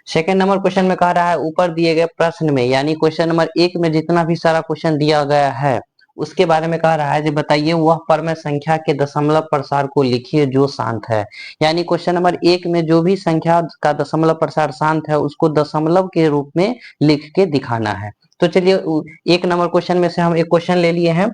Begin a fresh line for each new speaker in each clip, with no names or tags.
Second number question में कह रहा है ऊपर दिए गए प्रश्न में, यानी क्वेश्चन नंबर 1 में जितना भी सारा क्वेश्चन दिया गया है उसके बारे में कह रहा है जी बताइए वह परमेय संख्या के दशमलव प्रसार को लिखिए जो शांत है। यानी क्वेश्चन नंबर 1 में जो भी संख्या का दशमलव प्रसार शांत है उसको दशमलव के रूप में लिख के दिखाना है। तो चलिए 1 नंबर क्वेश्चन में से हम एक क्वेश्चन ले लिए हैं।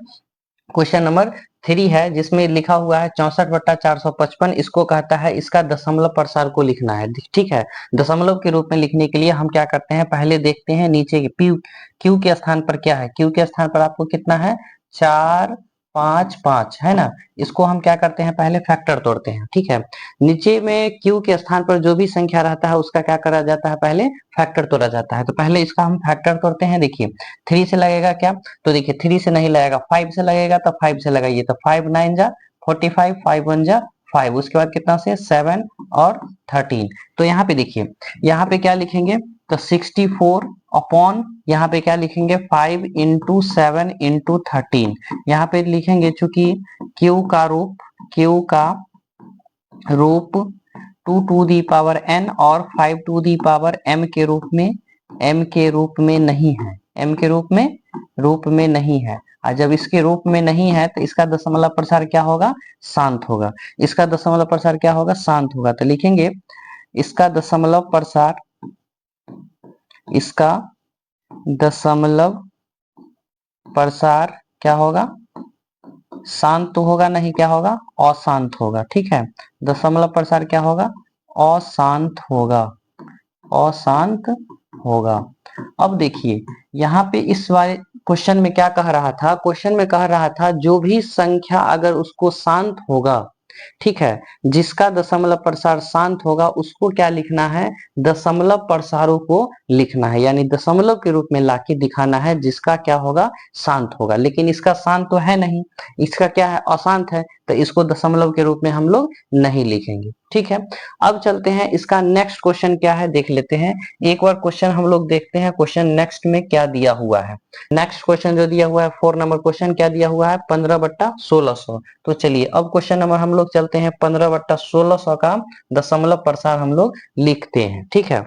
क्वेश्चन नंबर 3 है जिसमें लिखा हुआ है 64/455। इसको कहता है इसका दशमलव प्रसार को लिखना है। ठीक है, दशमलव के रूप में लिखने के लिए हम क्या करते हैं, पहले देखते हैं नीचे के क्यू के स्थान पर क्या है। क्यू के स्थान पर आपको कितना है, 455 है ना। इसको हम क्या करते हैं, पहले फैक्टर तोड़ते हैं। ठीक है, नीचे में क्यू के स्थान पर जो भी संख्या रहता है उसका क्या करा जाता है, पहले फैक्टर तोड़ा जाता है। तो पहले इसका हम फैक्टर तोड़ते हैं। देखिए 3 से लगेगा क्या, तो देखिए 3 से नहीं लगेगा, 5 से लगेगा, तो 5 से लगाइए, तो 5 9 जा 45, 5 1 जा 5, उसके बाद कितना से 7 और 13। तो यहाँ पे देखिए, यहाँ पे क्या लिखेंगे, तो 64 अपॉन यहाँ पे क्या लिखेंगे, 5 इंटू 7 इंटू 13। यहाँ पे लिखेंगे चूंकि क्यू का रूप 2 टू दी पावर n और 5 टू दी पावर m के रूप में नहीं है, m के रूप में नहीं है। और जब इसके रूप में नहीं है तो इसका दशमलव प्रसार क्या होगा, शांत होगा। इसका दशमलव प्रसार क्या होगा, शांत होगा। तो लिखेंगे इसका दशमलव प्रसार क्या होगा, शांत तो होगा नहीं, क्या होगा, अशांत होगा। ठीक है, दशमलव प्रसार क्या होगा, अशांत होगा। अब देखिए यहाँ पे इस वाले क्वेश्चन में क्या कह रहा था, क्वेश्चन में कह रहा था जो भी संख्या अगर उसको शांत होगा, ठीक है, जिसका दशमलव प्रसार शांत होगा उसको क्या लिखना है, दशमलव प्रसारों को लिखना है। यानी दशमलव के रूप में लाके दिखाना है जिसका क्या होगा, शांत होगा। लेकिन इसका शांत तो है नहीं, इसका क्या है, अशांत है, तो इसको दशमलव के रूप में हम लोग नहीं लिखेंगे। ठीक है, अब चलते हैं इसका नेक्स्ट क्वेश्चन क्या है देख लेते हैं। एक बार क्वेश्चन हम लोग देखते हैं, क्वेश्चन नेक्स्ट में क्या दिया हुआ है। नेक्स्ट क्वेश्चन जो दिया हुआ है 4 नंबर क्वेश्चन क्या दिया हुआ है, 15/1600। तो चलिए अब क्वेश्चन नंबर हम लोग चलते हैं 15/1600 का दशमलव प्रसार हम लोग लिखते हैं। ठीक है,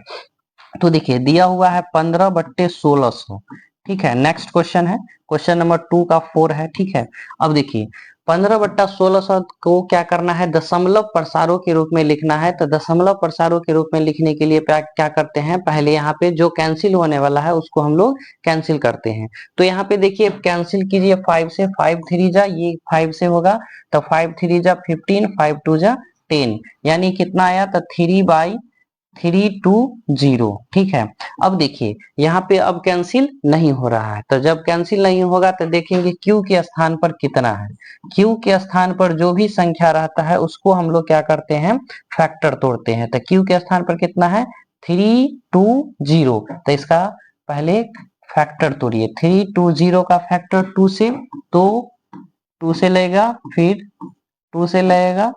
तो देखिए दिया हुआ है 15/1600। ठीक है, नेक्स्ट क्वेश्चन है, क्वेश्चन नंबर 2 का 4 है। ठीक है, अब देखिए 15/1600 को क्या करना है, दशमलव प्रसारों के रूप में लिखना है। तो दशमलव प्रसारों के रूप में लिखने के लिए क्या करते हैं, पहले यहाँ पे जो कैंसिल होने वाला है उसको हम लोग कैंसिल करते हैं। तो यहाँ पे देखिए कैंसिल कीजिए 5 से, 5 3 जा, ये 5 से होगा, तो 5 3 जा 15, 5 2 जा 10, यानी कितना आया, तो 3/320। ठीक है, अब देखिए यहाँ पे अब कैंसिल नहीं हो रहा है, तो जब कैंसिल नहीं होगा तो देखेंगे क्यू के स्थान पर कितना है। क्यू के स्थान पर जो भी संख्या रहता है उसको हम लोग क्या करते हैं, फैक्टर तोड़ते हैं। तो क्यू के स्थान पर कितना है, 320। तो इसका पहले फैक्टर तोड़िए, 320 का फैक्टर 2 से, तो 2 से लेगा, फिर 2 से लगेगा,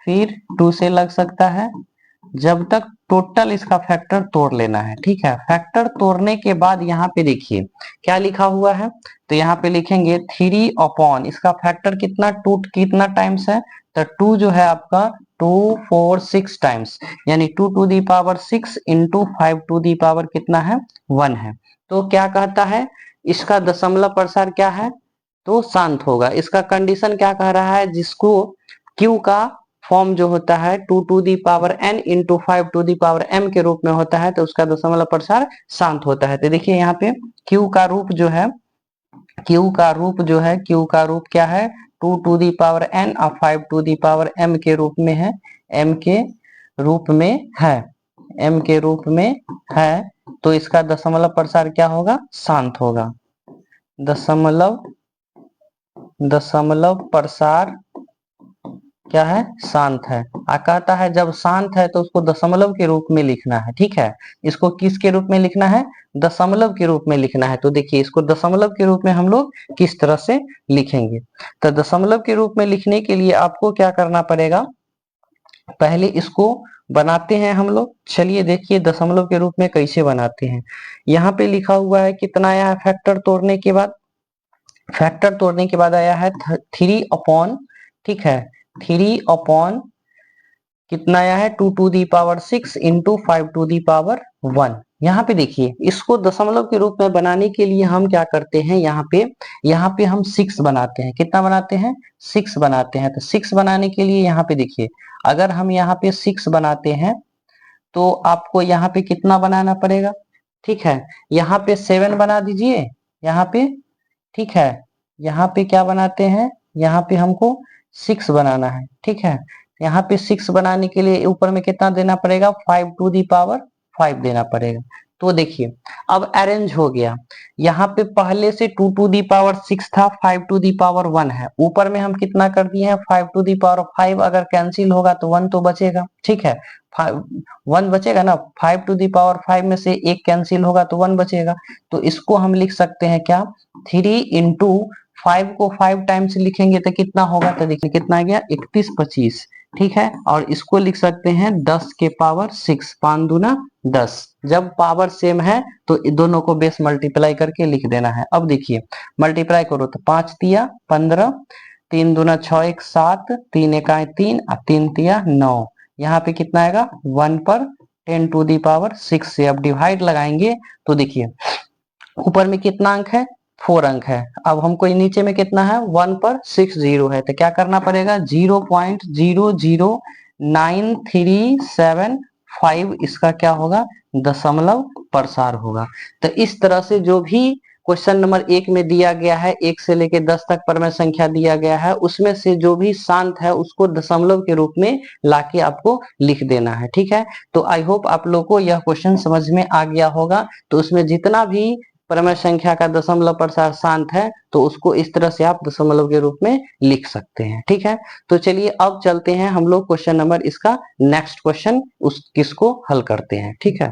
फिर 2 से लग सकता है, जब तक टोटल इसका फैक्टर तोड़ लेना है। ठीक है, फैक्टर तोड़ने के बाद यहाँ पे देखिए क्या लिखा हुआ है, तो यहाँ पे लिखेंगे 3 अपॉन इसका फैक्टर कितना, 2 कितना टाइम्स है, तो 2 जो है आपका 2 4 6 टाइम्स, यानी 2 to the power 6 into 5 to the power कितना है, 1 है। तो क्या कहता है, इसका दशमलव प्रसार क्या है, तो शांत होगा। इसका कंडीशन क्या कह रहा है, जिसको क्यू का फॉर्म जो होता है 2 to the power n into 5 to the power m के रूप में होता है, तो उसका दशमलव प्रसार शांत होता है। तो देखिए यहाँ पे क्यू का रूप जो है, क्यू का रूप क्या है, 2 टू दी पावर n और 5 टू दी पावर m के रूप में है, m के रूप में है, m के रूप में है। तो इसका दशमलव प्रसार क्या होगा, शांत होगा। दशमलव प्रसार क्या है, शांत है। कहता है जब शांत है तो उसको दशमलव के रूप में लिखना है। ठीक है, इसको किसके रूप में लिखना है, दशमलव के रूप में लिखना है। तो देखिए इसको दशमलव के रूप में हम लोग किस तरह से लिखेंगे, तो दशमलव के रूप में लिखने के लिए आपको क्या करना पड़ेगा, पहले इसको बनाते हैं हम लोग। चलिए देखिए दशमलव के रूप में कैसे बनाते हैं। यहाँ पे लिखा हुआ है कितना आया है, फैक्टर तोड़ने के बाद आया है 3 अपॉन, ठीक है, 3 अपॉन कितना आया है 2 to the power 6 into 5 to the power 1। यहाँ पे देखिए इसको दशमलव के रूप में बनाने के लिए हम क्या करते हैं, यहाँ पे हम 6 बनाते हैं। कितना बनाते हैं, 6 बनाते हैं। तो 6 बनाने के लिए यहाँ पे देखिए, अगर हम यहाँ पे 6 बनाते हैं तो आपको यहाँ पे कितना बनाना पड़ेगा, ठीक है। यहाँ पे 7 बना दीजिए यहाँ पे, ठीक है। यहाँ पे क्या बनाते हैं, यहाँ पे हमको 6 बनाना है, ठीक है। यहाँ पे 6 बनाने के लिए ऊपर में कितना देना पड़ेगा, 5 टू दी पावर 5 देना पड़ेगा। तो देखिए अब अरेंज हो गया। यहाँ पे पहले से 2 टू दी पावर 6 था, 5 टू दी पावर 1 है। ऊपर में हम कितना कर दिए हैं, 5 टू दी पावर 5। अगर कैंसिल होगा तो 1 तो बचेगा, ठीक है। 1 बचेगा ना, 5 टू दी पावर 5 में से 1 कैंसिल होगा तो 1 बचेगा। तो इसको हम लिख सकते हैं क्या, 3 इंटू 5 को 5 टाइम्स लिखेंगे तो कितना होगा, तो देखिए कितना आ गया 31 25, ठीक है। और इसको लिख सकते हैं 10 के पावर 6, 5 दूना 10। जब पावर सेम है तो दोनों को बेस मल्टीप्लाई करके लिख देना है। अब देखिए मल्टीप्लाई करो तो 5 तिया 15, 3 दूना 6 1 7, 3 एकाएं 3 और 3 तिया 9। यहाँ पे कितना आएगा 1 पर 10 टू दी पावर 6 से अब डिवाइड लगाएंगे तो देखिए ऊपर में कितना अंक है, 4 अंक है। अब हमको नीचे में कितना है, 1 पर 6 0 है। तो क्या करना पड़ेगा, 0.00937 इसका क्या होगा, दशमलव प्रसार होगा। तो इस तरह से जो भी क्वेश्चन नंबर 1 में दिया गया है, 1 से लेके 10 तक परमेय संख्या दिया गया है, उसमें से जो भी शांत है उसको दशमलव के रूप में लाके आपको लिख देना है, ठीक है। तो आई होप आप लोग को यह क्वेश्चन समझ में आ गया होगा। तो उसमें जितना भी परमेय संख्या का दशमलव प्रसार शांत है तो उसको इस तरह से आप दशमलव के रूप में लिख सकते हैं, ठीक है। तो चलिए अब चलते हैं हम लोग क्वेश्चन नंबर इसका नेक्स्ट क्वेश्चन किसको हल करते हैं, ठीक है।